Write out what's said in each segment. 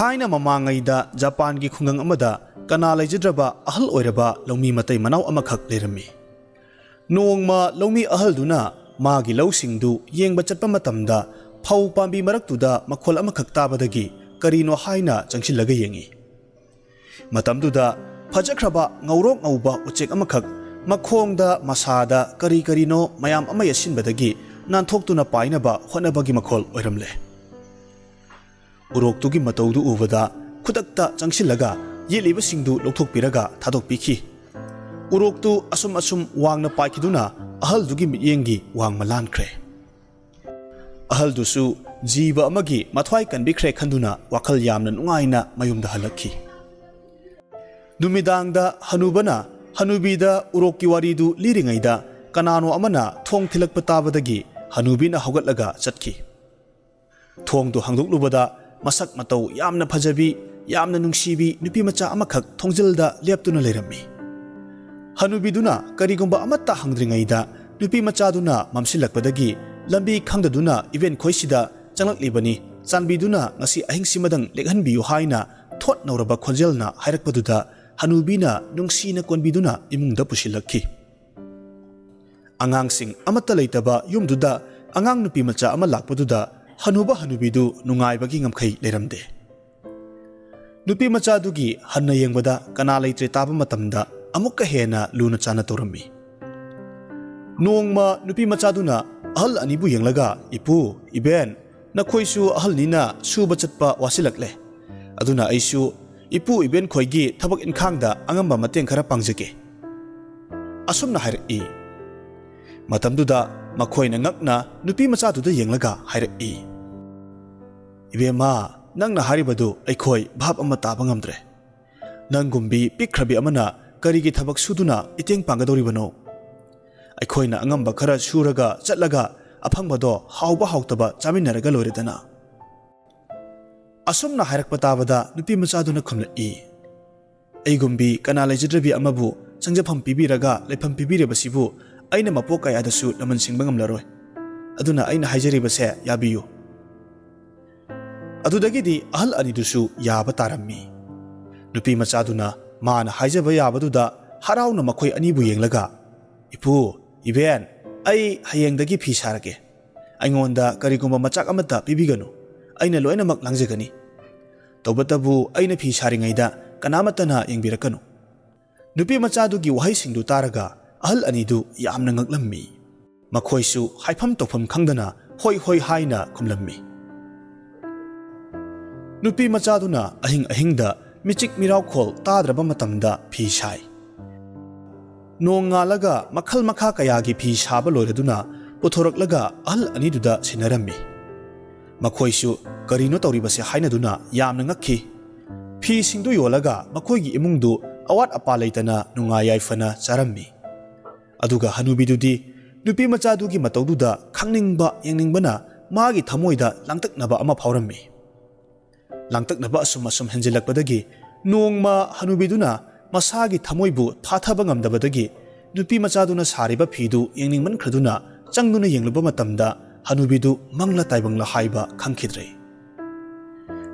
Thaina mamangaida Japan gi khungang amada kana laijadraba ahal oiraba lawmi matai manaw amakhak lerami. Nongma lawmi ahal duna magi lawsingdu yengba chatpa matamda phau pambi maraktuda makhol amakhak tabadagi karino haina changsilaga yengi. Matamduda phajakraba ngaurok ngauba uchek amakhak makhongda masada karino mayam ama yasinbadagi nanthokhtuna painaba honabagi makhol oiramle. UROK tugi mataudu ubada khudakta changsilaga yelibasingdu lokthokpiraga thadokpikhi. UROK tu asum wangna paikiduna ahal dugi mityengi wangma lankhre. Ahal dusu jiba amagi mathwai kanbikhre khanduna wakhal yamna nungaina mayumda halakhi. Numidangda hanubana hanubida UROK ki waridu liringaida kanano amana thong thilakpa tabadagi hanubina haugatlaga chatki. Thong du hangdoklubada masak matau yamna phajabi yamna nungsibi nupi macha amakhak thongjilda leptuna leirami. Hanubiduna karigumba amatta hangdringaida nupi machaduna mamsilakpadagi lambi khangdaduna event khoisida changlaklibani chanbiduna ngasi ahingsimadang lekhanbiyu haina thot nauraba khonjelna hairakpaduda hanubina nungsina konbiduna imungda pusilakhi. Angangsing amatta leitaba yumduda angang nupi macha ama lakpaduda hanuba hanubidu nungaibagi ngamkhai leramde. Nupi machadugi hanna yengbada kana leitre taba matamda amukka hena luna chana torami. Nongma nupi machaduna ahal anibu yenglaga ipu iben nakhoisu ahal nina suba chatpa wasilakle. Aduna aisu ipu iben khoigi thabak inkhangda angamba mateng khara pangjage. Asumna hairaki. Matamduda makhoina ngakna nupi machaduda yenglaga hairaki. Ibema nangna haribadu aikhoi bhab ama taba ngamdre. Nangumbi pikkhrabi amana karigi thabak suduna iteng pangadoribano. Aikhoina angamba khara suraga chatlaga aphangbado hauba hautaba chaminaraga loredana. Asumna hairakpa tabada nupi machaduna khumlai. Aigumbi kana laijadrabi amabu changjafam pibiraga lepham pibiribasibu aina mapok kayadasu laman singba ngamlaroi. Aduna aina haijaribase yabiyu. Adudagidi ahal anidusu yaba tarammi. Nupi machaduna maana haijaba yabaduda harauna makhoi anibu yenglaga ipu iben ai hayengdagi phi sarage aingonda karigumba machak amata pibiganu aina loinamak langjagani tobatabu aina phi saringaida kanamatana yengbirakanu. Nupi machadugi wahaisingdu taraga ahal anidu yamna ngaklammi makhoisu haifam tokfam khangdana hoi hoi haina khumlammi. Nupi machaduna ahingda michik mirau khol tadraba matamda phi sai. Nongalaga makhal makha kayagi phi saba loiraduna puthoraklaga ahal aniduda sinarammi. Makhoisu karino tawribase hainaduna yamna ngakhi. Phi singdu yolaga makhoigi imungdu awat apa leitana nungai yaifana charammi. Aduga hanubidudi nupi machadugi matawduda khangningba yengningbana magi thamoida langtaknaba ama phaurammi. Langtaknaba asum henjilakpadagi nongma hanubiduna masagi thamoibu thathaba ngamdabadagi nupi machaduna sariba phidu yengningman khraduna changduna yengluba matamda hanubidu mangla taibangla haiba khangkhidre.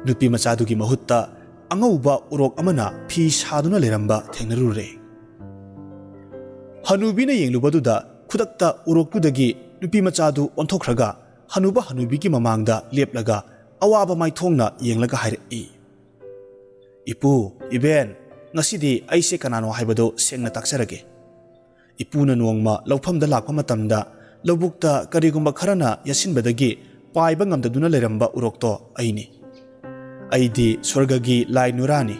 Nupi machadugi mahutta angauba UROK amana phi saduna leramba thengnarure. Hanubina yenglubaduda khudakta UROK tudagi nupi machadu onthokraga hanuba hanubigi mamangda leplaga awaba maithongna yenglaga hairei. Ipu iben ngasidi aise kanano haibado sengna taksarage. Ipuna nongma lawphamda lakpa matamda lawbukta karigumba kharana yasinbadagi paiba ngamdaduna leramba UROK to aini. Aidi swargagi lai nurani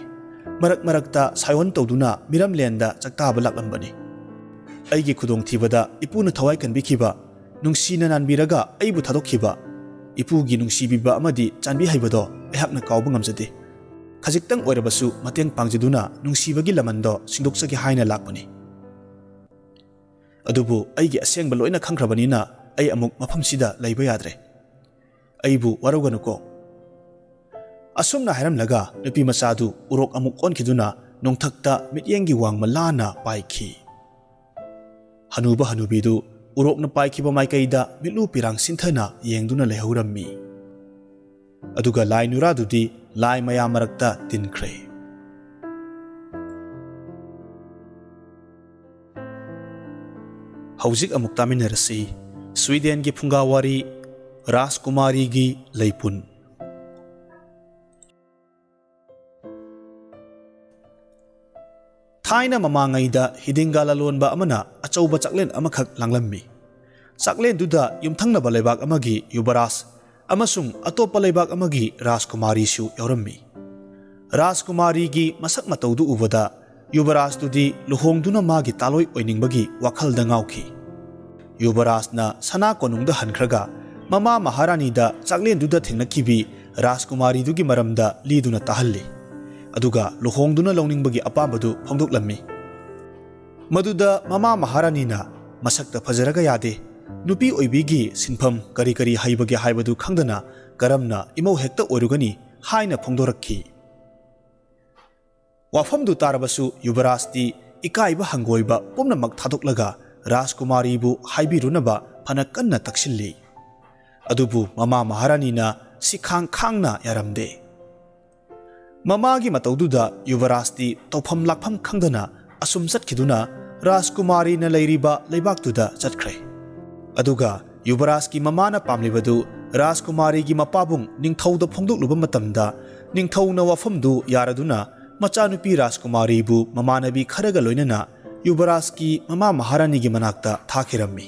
marak marakta sayon tawduna miramlenda chaktaba laklambani. Aigi khudong thibada ipuna thawai kanbikhiba nungsina nanbiraga aibu thadokhiba ipugi nungsibiba amadi chanbi haibado aihakna kawba ngamjade. Khajiktang oirabasu mateng pangjiduna nungsibagi lamando singdoksagi haina lakpani. Adubu aigi asengba loina khangkhrabanina ai amuk mafamsida leiba yadre. Aibu warauganuko. Asumna hairamlaga nupi machadu UROK amuk onkiduna nongthakta mityengi wangma lana paikhi. Hanuba hanubidu UROK na paikhiba maikaida mitlu pirang sinthana yengduna lehaurammi. Aduga lai nuradudi lai mayam marakta tinkhre. Haujik amuk taminarasi Sweden gi Phungga Wari Rajkumari gi leipun. Thaina mamangaida hidinga lalonba amana achauba chaklen amakhak langlammi. Chaklen duda yumthangnaba leibak amagi yubaras amasung atopa leibak amagi Rajkumari su yaurammi. Rajkumari gi masak mataudu ubada yubaras dudi luhongduna magi taloi oiningbagi wakhalda ngauki. Yubaras na sana konungda hankhraga mama maharani da chaklen duda thengnakibi Rajkumari dugi maramda liduna tahalli. Aduga luhongduna lawningbagi apambadu phongdoklammi. Maduda mama maharani na masakta fajaraga yade nupi oibigi sinpham kari kari haibagi haibadu khangdana karamna imau hekta orugani haina phongdorakhi. Wafamdu tarabasu yubarasti ikaiba hangoiba pumnamak thadoklaga Rajkumari bu haibirunaba phana kanna taksilli. Adubu mama maharani na sikhang khangna yaramde. Mama gi mataududa yubarasti tawpham lakpham khangdana asum chatkiduna Rajkumari na leiriba leibaktuda chatkre. Aduga yubaras ki mama na pamlibadu Rajkumari gi mapabung ningthauda phongdokluba matamda ningthauna wafamdu yaraduna machanupi Rajkumari bu mamanabi kharaga loinana yubaras ki mama maharani gi manakta thakirammi.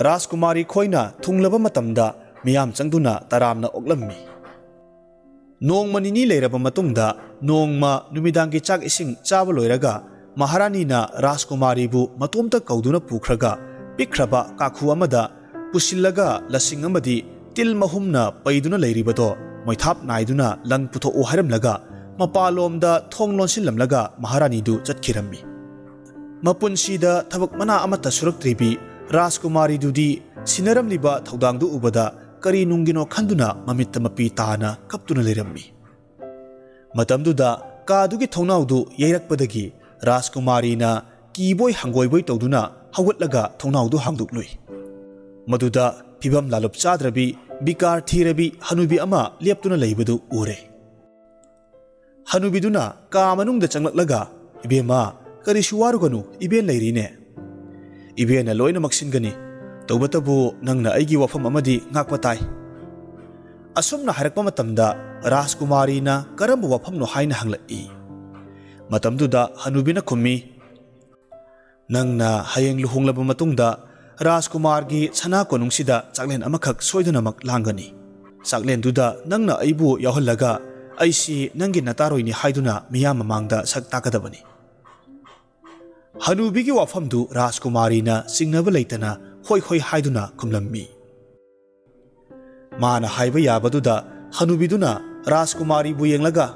Rajkumari khoina thunglaba matamda miyam changduna taramna oklammi. Nongma nini leiraba matungda nongma numidangi chak ising chaba loiraga maharani na Rajkumari bu matomta kauduna pukhraga pikhraba kakhu amada pusillaga lasing amadi til mahumna paiduna leiribado moithap naiduna lang putho o haramlaga mapalomda thong lonsillamlaga maharani du chatkhirammi. Mapunsida thabak mana amata suraktribi Rajkumari dudi sinaramliba thaudangdu ubada kari nungino khanduna mamitta mapi tana kaptuna lerammi. Matamduda kadugi thonaudu yairakpadagi Rajkumari na kiboy hangoiboy tawduna hawatlaga thonaudu hangduklui. Maduda phibam lalup chadrabi bikar thirabi hanubi ama leptuna leibadu ure. Hanubiduna ka manungda changlaklaga ibema kari suwaruganu iben leirine. Ibena loina maksingani tawbatabu nangna aigi wafam amadi ngakpatai. Asumna harakpa matamda Rajkumari na karambu wafam no haina hanglai. Matamduda hanubina khummi nangna hayeng luhonglaba matungda Rajkumar gi sana konungsida chaklen amakhak soidanamak langani. Chaklen duda nangna aibu yawhallaga aisi nangi nataroini haiduna miyam mamangda sak takadabani. Hanubigi wafamdu Rajkumari na singnaba leitana hoi hoi haiduna kumlammi. Mana haiba yabaduda hanubiduna Rajkumari bu yenglaga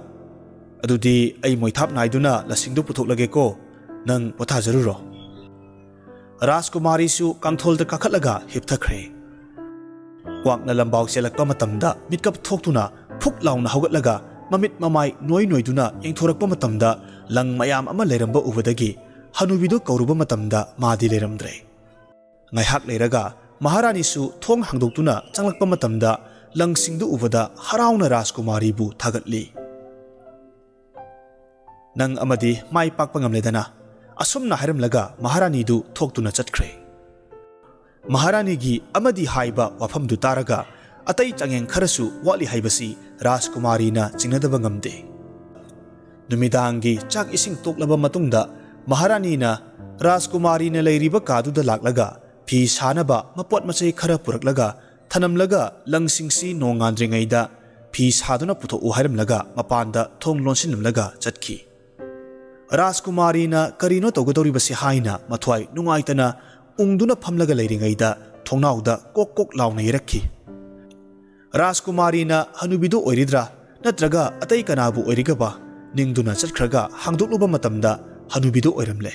adudi ai moithap naiduna lasingdu puthoklage ko nang pothajaruro. Rajkumari su kangtholda kakhatlaga hipthakre. Kwakna lambau selakpa matamda mitkap thoktuna phuk launa hawgatlaga mamit mamai noi noiduna yengthorakpa matamda lang mayam ama leiramba ubadagi hanubidu kauruba matamda madi leiramdre. Ngaihak leiraga maharani su thong hangdoktuna changlakpa matamda langsingdu ubada harauna Rajkumari bu thagatli. Nang amadi mai pakpa ngamledana asumna haramlaga maharani du thoktuna chatkre. Maharani gi amadi haiba wafamdu taraga atai changeng kharasu wali haibasi Rajkumari na chingnadaba ngamde. Numidangi chak ising toklaba matungda maharani na Rajkumari na leiriba kaduda laklaga phi sanaba mapot machai khara puraklaga thanamlaga langsingsi nongandringaida phi saduna putho uharamlaga mapanda thong lonsinlamlaga chatki. Rajkumari na karino tawgadoribasi haina mathwai nungaitana ungduna phamlaga leiringaida thongnauda kok kok launa irakhi. Rajkumari na hanubidu oiridra natraga atai kanabu oirigaba ningduna chatkhraga hangdokluba matamda hanubidu oiramle.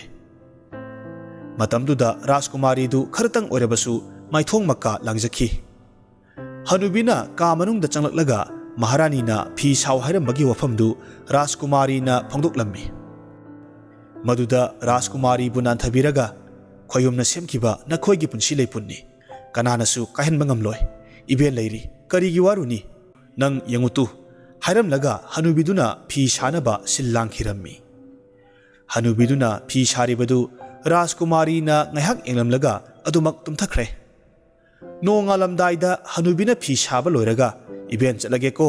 Matamduda Rajkumari du kharatang oirabasu maithong makka langjakhi. Hanubina ka manungda changlaklaga maharani na phi saw hairambagi wafamdu Rajkumari na phongdoklammi. Maduda Rajkumari bu nanthabiraga khoyumna semkiba nakhoigi punsi leipunni kananasu kahenba ngamloi iben leiri karigi waruni nang yangutu हायरमलगा हनुबिदुना फी सानबा सिल्लांखिरम्मी हनुबिदुना फी सारिबदु राजकुमारीना ngahak englamlaga adumak tumthakre nongalamdaida hanubina phi saba loiraga event chalage ko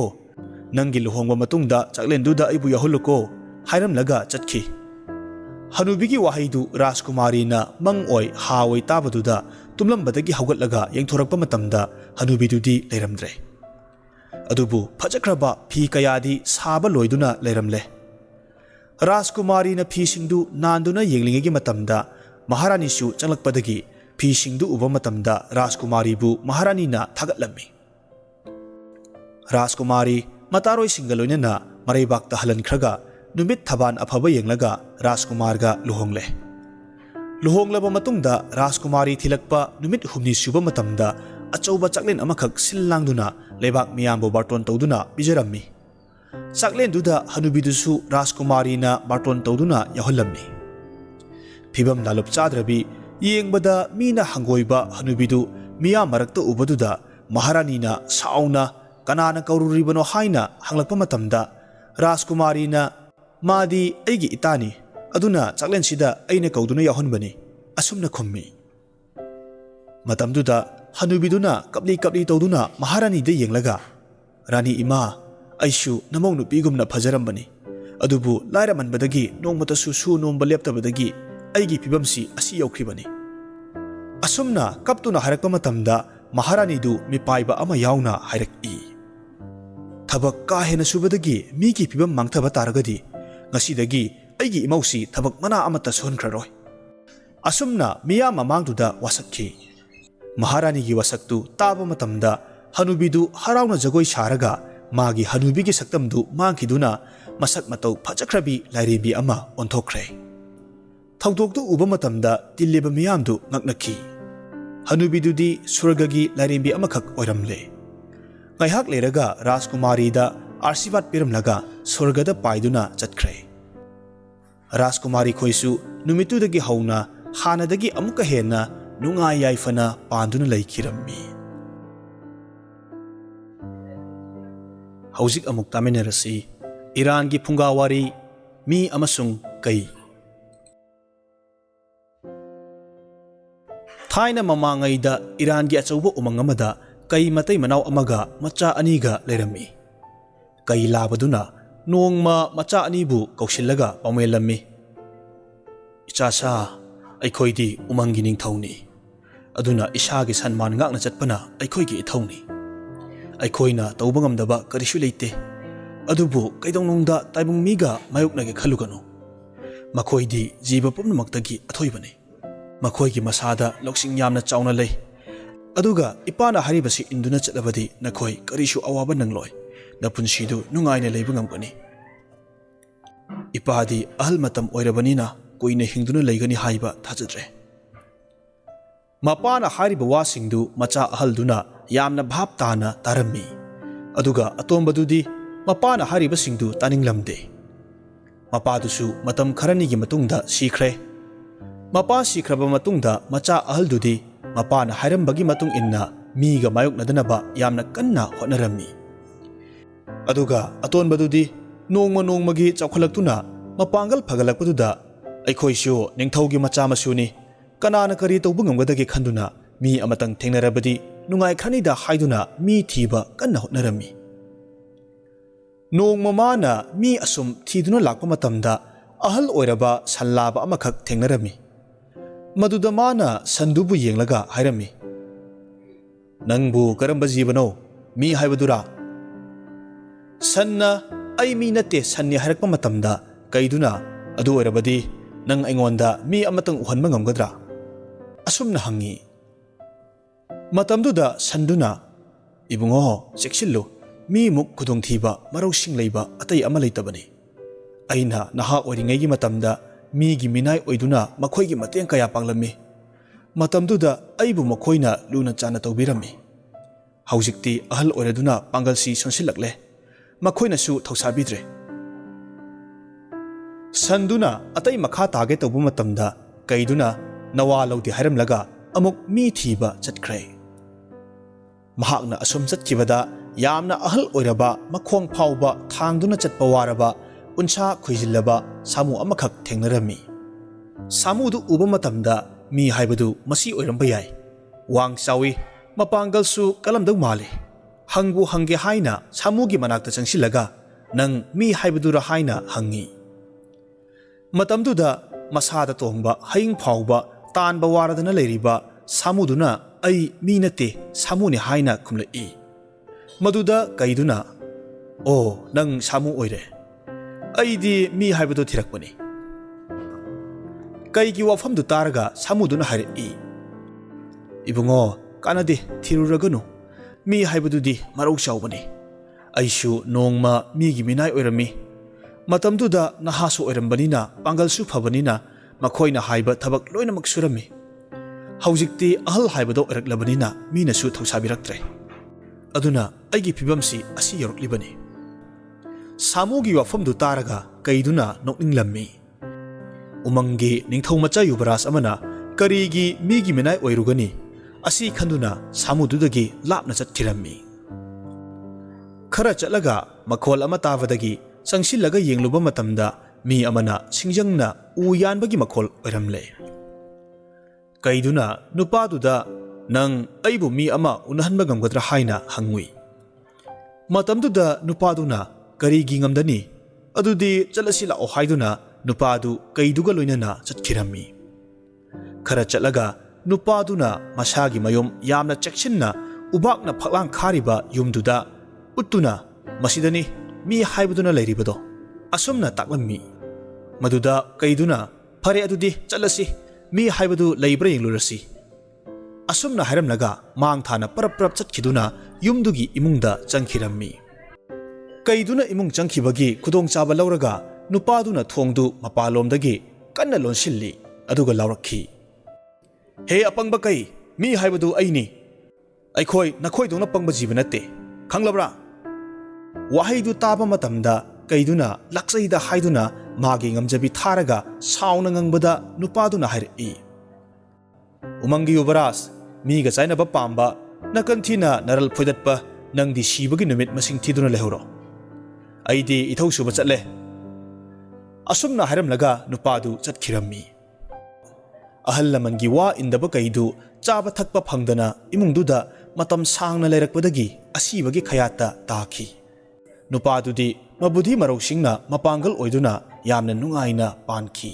nangi luhongba matungda chaklenduda aibu yahuluko hairamlaga chatkhi hanubigi wahaidu rajkumarina mangoi hawai tabaduda tumlambadagi haugatlaga yengthorakpa matamda hanubidudi leiramdre adubu phajakraba phi kayadi saba loiduna leiramle राजकुमारी फी सिंधु नांदुना येंगलिंगेगी मतमदा महारानी सु चंगलकपदगी फी सिंधु उब मतमदा राजकुमारी बु महारानी ना थागतलम्मी राजकुमारी मतारोई सिंगलोइना मरैबाक्ता हलनख्रगा नुमित थबान अफब येंगलगा राजकुमारगा लुहोंगले लुहोंगलब मतुंगदा राजकुमारी थिलकपा नुमित हुमनी सुब मतमदा अचौबा चकलेन अमखक सिल्लांगदुना लेबाक मियामबो बार्टोन तौदुना बिजरम्मी चाकलेंदुदा हनुबिदुसु राजकुमारीना बार्टोन तौदुना याहलम्मी फिबम लालुप चाद्रबी येंगबदा मीना हंगोइबा हनुबिदु मिया मरक्ता उबदुदा महारानीना साउना कनाना कौरुरिबनो हाइना हंगलकपा मतमदा राजकुमारीना मादी ऐगी इतानी अदुना चाकलेंसिदा ऐना कौदुना याहनबनी असुमना खुम्मी मतमदुदा हनुबिदुना कपली कपली तौदुना महारानीदा येंगलगा रानी इमा आइसु नमौ नुपीगुमना फजरम्बनी अदुबु लायरमनबदगी नोंमतसु सु नोंबा लेप्तबदगी अइगी फिबमसी असि यौख्रिबनी असुमना कप्तुना हारकपा मतमदा महारानीदु मिपाइबा अमा याउना हायरकई थबक काहेना सुबदगी मीगी फिबम मांगथबा तारगदी ngasiदगी अइगी इमौसी थबक मना अमता सोहनख्ररोय असुमना मिया ममांगदुदा वासक्खि महारानीगी वासक्तु ताबा मतमदा हनुबिदु हराउना जगोय सारगा मागी हनुबिगी सक्तमदु मांखिदुना मसक मतौ फजख्रबी लाइरेबी अमा ओंथोख्रे थौदोक्तु उब मतमदा तिल्लेबा मियामदु ngaknakhi हनुबिदुदी स्वर्गगी लाइरेबी अमखक ओइरमले ngaiहक लेरगा राजकुमारीदा आशीर्वाद पिरमलगा स्वर्गदा पाइदुना चतख्रे राजकुमारी खोइसु नुमितुदगी हौना हानादगी अमुका हेना नुंगाय याइफना पांदुना लैखिरम्मी हौजिक अमुक तामिनरसी ईरान की फुंगा वारी मी अमसुंग कई थाइना ममांगैदा ईरान की अचौबो उमंग अमदा कई मतै मनाव अमगा मचा अनीगा लेरम्मी कई लाबदुना नोंगमा मचा अनीबु कौशिल्लगा पामेलम्मी इचासा अैखोइदी उमंगी निंगथौनी अदुना इसागी सन्मान गाकना चटपना अैखोइगी इथौनी अैखोइना तौबा ngamdaba करिसु लेते अदुबु कैदोंनोंदा ताइबुंग मीगा मायोकनागे खलुगनो मखोइदी जीव पुम्नमक्तगी अथोइबने मखोइगी मसादा लौसिंग यामना चावना लै अदुगा इपाना हारिबसी इंदुना चलबदी नखोइ करिसु अवाबा नंगलोय नपुनसिदु नुंगाइना लैबा ngamgani इपादी अहल मतम ओइरबनीना कोइना हिंदुना लैगनी हाइबा थाजद्रे मपाना हारिबा वासिंगदु मचा अहलदुना यामना भाप ताना तारम्मी अदुगा अतोंबदुदी मपाना हारिबसिंगदु तानिंगलमदे मपादुसु मतम खरनिगी मतुंगदा सीख्रे मपा सीख्रबा मतुंगदा मचा अहलदुदी मपाना हाइरमबगी मतुंग इन्ना मीगा मायोकनदनबा यामना कन्ना होनरम्मी अदुगा अतोंबदुदी नोंगमा नोंगमगी चौखलक्तुना मपांगल फगलकपदुदा अैखोइसु निंगथौगी मचा मसुनी कनाना करी तौबा ngamgadagi खंदुना मी अमतंग थेंगनरबदी नुंगाय खनिदा हाइदुना मी थीबा कन्ना होनरम्मी नोंग ममाना मी असुम थीदुना लाकपा मतमदा अहल ओइरबा सनलाबा अमखक थेंगनरम्मी मदुदा माना संदुबु येंगलगा हाइरम्मी नंगबु करंबा जीवनो मी हाइबदुरा सन्ना अई मी नते सन्नि हाइरकपा मतमदा कैदुना अदु ओइरबदी नंग अइंगोंदा मी अमतंग उहनबा ngamgadra असुमना हंगी मतमदुदा संदुना इबुंगो सेक्सिल्लो मी मुक खुदोंथीबा मरौसिंग लैबा अतै अमा लैतबनी अइना नहा ओइरिङैगी मतमदा मीगी मिनाय ओइदुना मखोइगी मतें कया पांगलम्मी मतमदुदा अइबु मखोइना लुना चाना तौबिरम्मी हौजिक्ति अहल ओइरदुना पांगलसी सोनसिलक्ले मखोइनासु थौसाबिद्रे संदुना अतै मखा तागे तौबु मतमदा कैदुना नवा लौदि हाइरमलगा अमुक मी थीबा चटख्रे महाकना असुम चटखिबदा ꯌꯥꯝꯅ ꯑꯍꯜ ꯑꯣꯏꯔꯕ ꯃꯈꯣꯡ ꯐꯥꯎꯕ ꯊꯥꯡꯗꯨꯅ ꯆꯠꯄ ꯋꯥꯔꯕ ꯎꯟꯁꯥ ꯈꯨꯏꯖꯤꯜꯂꯕ ꯁꯥꯃꯨ ꯑꯃꯈꯛ ꯊꯦꯡꯅꯔꯝꯃꯤ꯫ ꯁꯥꯃꯨꯗꯨ ꯎꯕ ꯃꯇꯝꯗ ꯃꯤ ꯍꯥꯏꯕꯗꯨ ꯃꯁꯤ ꯑꯣꯏꯔꯝꯕ ꯌꯥꯏ꯫ ꯋꯥꯡ ꯆꯥꯎꯏ, ꯃꯄꯥꯡꯒꯜꯁꯨ ꯀꯜꯂꯝꯗꯧ ꯃꯥꯜꯂꯤ꯫ ꯍꯪꯕꯨ ꯍꯪꯒꯦ ꯍꯥꯏꯅ ꯁꯥꯃꯨꯒꯤ ꯃꯅꯥꯛꯇ ꯆꯪꯁꯤꯜꯂꯒ ꯅꯪ ꯃꯤ ꯍꯥꯏꯕꯗꯨꯔ ꯍꯥꯏꯅ ꯍꯪꯉꯤ꯫ ꯃꯇꯝꯗꯨꯗ ꯃꯁꯥꯗ ꯇꯣꯡꯕ ꯍꯌꯤꯡ ꯐꯥꯎꯕ ꯇꯥꯟꯕ ꯋꯥꯔꯗꯅ ꯂꯩꯔꯤꯕ ꯁꯥꯃꯨꯗꯨꯅ ꯑꯩ ꯃꯤ ꯅꯠꯇꯦ ꯁꯥꯃꯨꯅꯤ ꯍꯥꯏꯅ ꯈꯨꯝꯂꯛꯏ꯫ ꯃꯗꯨꯗ ꯀꯩꯗꯨꯅ ꯑꯣ ꯅꯪ ꯁꯥꯃꯨ ꯑꯣꯏꯔꯦ, ꯑꯩꯗꯤ ꯃꯤ ꯍꯥꯏꯕꯗꯨ ꯊꯤꯔꯛꯄꯅꯤ꯫ ꯀꯩꯒꯤ ꯋꯥꯐꯝꯗꯨ ꯇꯥꯔꯒ ꯁꯥꯃꯨꯗꯨꯅ ꯍꯥꯏꯔꯛꯏ, ꯏꯕꯨꯡꯉꯣ ꯀꯥꯟꯅꯗꯦ ꯊꯤꯔꯨꯔꯒꯅꯨ, ꯃꯤ ꯍꯥꯏꯕꯗꯨꯗꯤ ꯃꯔꯧ ꯆꯥꯎꯕꯅꯤ꯫ ꯑꯩꯁꯨ ꯅꯣꯡꯃ ꯃꯤꯒꯤ ꯃꯤꯅꯥꯏ ꯑꯣꯏꯔꯝꯃꯤ꯫ ꯃꯇꯝꯗꯨꯗ ꯅꯍꯥꯁꯨ ꯑꯣꯏꯔꯝꯕꯅꯤꯅ ꯄꯥꯡꯒꯜꯁꯨ ꯐꯕꯅꯤꯅ ꯃꯈꯣꯏꯅ ꯍꯥꯏꯕ ꯊꯕꯛ ꯂꯣꯏꯅꯃꯛ ꯁꯨꯔꯝꯃꯤ꯫ ꯍꯧꯖꯤꯛꯇꯤ ꯑꯍꯜ ꯍꯥꯏꯕꯗꯣ ꯑꯣꯏꯔꯛꯂꯕꯅꯤꯅ ꯃꯤꯅꯁꯨ ꯊꯧꯁꯥꯕꯤꯔꯛꯇ꯭ꯔꯦ꯫ ꯑꯗꯨꯅ ꯑꯩꯒꯤ ꯐꯤꯕꯝꯁꯤ ꯑꯁꯤ ꯌꯧꯔꯛꯂꯤꯕꯅꯤ꯫ ꯁꯥꯃꯨꯒꯤ ꯋꯥꯐꯝꯗꯨ ꯇꯥꯔꯒ ꯀꯩꯗꯨꯅ ꯅꯣꯛꯅꯤꯡꯂꯝꯃꯤ꯫ ꯎꯃꯪꯒꯤ ꯅꯤꯡꯊꯧꯃꯆꯥ ꯌꯨꯕꯔꯥꯖ ꯑꯃꯅ ꯀꯔꯤꯒꯤ ꯃꯤꯒꯤ ꯃꯤꯅꯥꯏ ꯑꯣꯏꯔꯨꯒꯅꯤ ꯑꯁꯤ ꯈꯟꯗꯨꯅ ꯁꯥꯃꯨꯗꯨꯗꯒꯤ ꯂꯥꯞꯅ ꯆꯠꯈꯤꯔꯝꯃꯤ꯫ ꯈꯔ ꯆꯠꯂꯒ ꯃꯈꯣꯜ ꯑꯃ ꯇꯥꯕꯗꯒꯤ ꯆꯪꯁꯤꯜꯂꯒ ꯌꯦꯡꯂꯨꯕ ꯃꯇꯝꯗ ꯃꯤ ꯑꯃꯅ ꯁꯤꯡꯖꯪꯅ ꯎ ꯌꯥꯟꯕꯒꯤ ꯃꯈꯣꯜ ꯑꯣꯏꯔꯝꯂꯦ꯫ ꯀꯩꯗꯨꯅ ꯅꯨꯄꯥꯗꯨꯗ ꯅꯪ ꯑꯩꯕꯨ ꯃꯤ ꯑꯃ ꯎꯅꯍꯟꯕ ꯉꯝꯒꯗ꯭ꯔꯥ ꯍꯥꯏꯅ ꯍꯪꯉꯨꯏ꯫ ꯃꯇꯝꯗꯨꯗ ꯅꯨꯄꯥꯗꯨꯅ ꯀꯔꯤꯒꯤ ꯉꯝꯗꯅꯤ, ꯑꯗꯨꯗꯤ ꯆꯠꯂꯁꯤ ꯂꯥꯛꯑꯣ ꯍꯥꯏꯗꯨꯅ ꯅꯨꯄꯥꯗꯨ ꯀꯩꯗꯨꯒ ꯂꯣꯏꯅꯅ ꯆꯠꯈꯤꯔꯝꯃꯤ꯫ ꯈꯔ ꯆꯠꯂꯒ ꯅꯨꯄꯥꯗꯨꯅ ꯃꯁꯥꯒꯤ ꯃꯌꯨꯝ ꯌꯥꯝꯅ ꯆꯦꯛꯁꯤꯟꯅ ꯎꯕꯥꯛꯅ ꯐꯛꯂꯥꯡ ꯈꯥꯔꯤꯕ ꯌꯨꯝꯗꯨꯗ ꯎꯠꯇꯨꯅ ꯃꯁꯤꯗꯅꯤ ꯃꯤ ꯍꯥꯏꯕꯗꯨꯅ ꯂꯩꯔꯤꯕꯗꯣ ꯑꯁꯨꯝꯅ ꯇꯥꯛꯂꯝꯃꯤ꯫ ꯃꯗꯨꯗ ꯀꯩꯗꯨꯅ ꯐꯔꯦ ꯑꯗꯨꯗꯤ ꯆꯠꯂꯁꯤ, ꯃꯤ ꯍꯥꯏꯕꯗꯨ ꯂꯩꯕ꯭ꯔꯥ ꯌꯦꯡꯂꯨꯔꯁꯤ ꯑꯁꯨꯝꯅ ꯍꯥꯏꯔꯝꯂꯒ ꯃꯥꯡ ꯊꯥꯅ ꯄꯔꯞ ꯄꯔꯞ ꯆꯠꯈꯤꯗꯨꯅ ꯌꯨꯝꯗꯨꯒꯤ ꯏꯃꯨꯡꯗ ꯆꯪꯈꯤꯔꯝꯃꯤ꯫ ꯀꯩꯗꯨꯅ ꯏꯃꯨꯡ ꯆꯪꯈꯤꯕꯒꯤ ꯈꯨꯗꯣꯡꯆꯥꯕ ꯂꯧꯔꯒ ꯅꯨꯄꯥꯗꯨꯅ ꯊꯣꯡꯗꯨ ꯃꯄꯥꯟꯂꯣꯝꯗꯒꯤ ꯀꯟꯅ ꯂꯣꯟꯁꯤꯜꯂꯤ, ꯑꯗꯨꯒ ꯂꯥꯎꯔꯛꯈꯤ, ꯍꯦ ꯑꯄꯪꯕ ꯀꯩ, ꯃꯤ ꯍꯥꯏꯕꯗꯨ ꯑꯩꯅꯤ, ꯑꯩꯈꯣꯏ ꯅꯈꯣꯏꯗꯧꯅ ꯄꯪꯕ ꯖꯤꯕ ꯅꯠꯇꯦ, ꯈꯪꯂꯕ꯭ꯔꯥ? ꯋꯥꯍꯩꯗꯨ ꯇꯥꯕ ꯃꯇꯝꯗ ꯀꯩꯗꯨꯅ ꯂꯥꯛꯆꯩꯗ ꯍꯥꯏꯗꯨꯅ ꯃꯥꯒꯤ ꯉꯝꯖꯕꯤ ꯊꯥꯔꯒ ꯁꯥꯎꯅ ꯉꯪꯕꯗ ꯅꯨꯄꯥꯗꯨꯅ ꯍꯥꯏꯔꯛꯏ, ꯎꯃꯪꯒꯤ ꯌꯨꯕꯔꯥꯖ, ꯃꯤꯒ ꯆꯥꯏꯅꯕ ꯄꯥꯝꯕ, ꯅꯀꯟ ꯊꯤꯅ ꯅꯔꯜ ꯐꯣꯏꯗꯠꯄ, ꯅꯪꯗꯤ ꯁꯤꯕꯒꯤ ꯅꯨꯃꯤꯠ ꯃꯁꯤꯡ ꯊꯤꯗꯨꯅ ꯂꯩꯍꯧꯔꯣ, ꯑꯩꯗꯤ ꯏꯊꯧ ꯁꯨꯕ ꯆꯠꯂꯦ꯫ ꯑꯁꯨꯝꯅ ꯍꯥꯏꯔꯝꯂꯒ ꯅꯨꯄꯥꯗꯨ ꯆꯠꯈꯤꯔꯝꯃꯤ꯫ ꯑꯍꯜ ꯂꯃꯟꯒꯤ ꯋꯥ ꯏꯟꯗꯕ ꯀꯩꯗꯨ ꯆꯥꯕ ꯊꯛꯄ ꯐꯪꯗꯅ ꯏꯃꯨꯡꯗꯨꯗ ꯃꯇꯝ ꯁꯥꯡꯅ ꯂꯩꯔꯛꯄꯗꯒꯤ ꯑꯁꯤꯕꯒꯤ ꯈꯌꯥꯠꯇ ꯇꯥꯈꯤ꯫ ꯅꯨꯄꯥꯗꯨꯗꯤ ꯃꯕꯨꯙꯤ ꯃꯔꯧꯁꯤꯡꯅ ꯃꯄꯥꯡꯒꯜ ꯑꯣꯏꯗꯨꯅ ꯌꯥꯝꯅ ꯅꯨꯡꯉꯥꯏꯅ ꯄꯥꯟꯈꯤ꯫